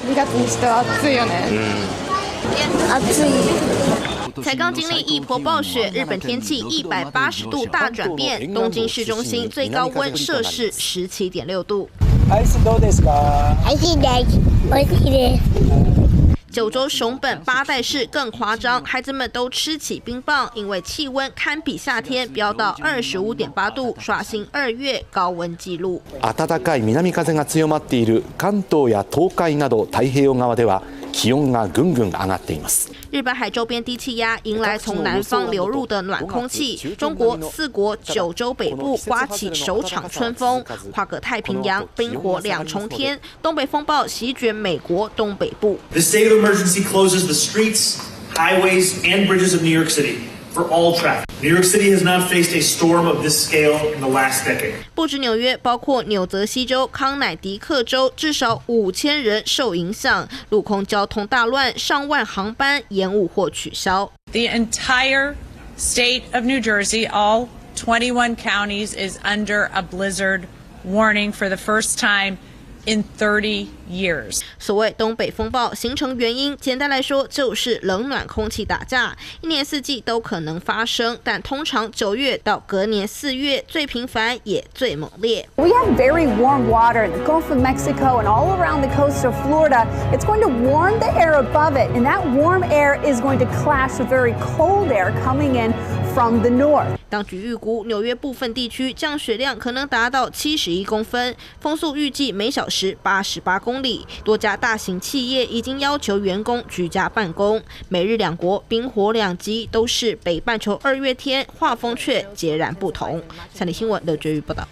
2月にしては暑いよね。暑い。才刚经历一波暴雪，日本天气180度大转变，东京市中心最高温摄氏17.6度。アイスどうですか？美味しいです。美味しいです。九州熊本八代市更夸张，孩子们都吃起冰棒，因为气温堪比夏天，飙到25.8度，刷新2月高温纪录。暖かい南風が強まっている関東や東海など太平洋側では気温がぐんぐん上がっています。日本海周边低气压迎来从南方流入的暖空气，中国4国9州北部刮起首场春风，跨过太平洋，冰火两重天，东北风暴席卷美国东北部。The state of emergency closes the streets, highways, and bridges of New York City for all traffic. New York City has not faced a storm of this scale in the last decade. 不止纽约，包括纽泽西州、康乃狄克州，至少5000人受影响，陆空交通大乱，上万航班延误或取消。The entire state of New Jersey, all 21 counties, is under a blizzard warning for the first time in 30 years. 所谓东北风暴形成原因，简单来说就是冷暖空气打架，一年四季都可能发生，但通常9月到隔年4月最频繁也最猛烈。We have very warm water in the Gulf of Mexico and all around the coast of Florida. It's going to warm the air above it, and that warm air is going to clash with very cold air coming in from the north. 当局预估纽约部分地区降雪量可能达到71公分，风速预计每小时88公里。多家大型企业已经要求员工居家办公。美日两国冰火两极，都是北半球2月天，画风却截然不同。三立新闻刘觉宇报道。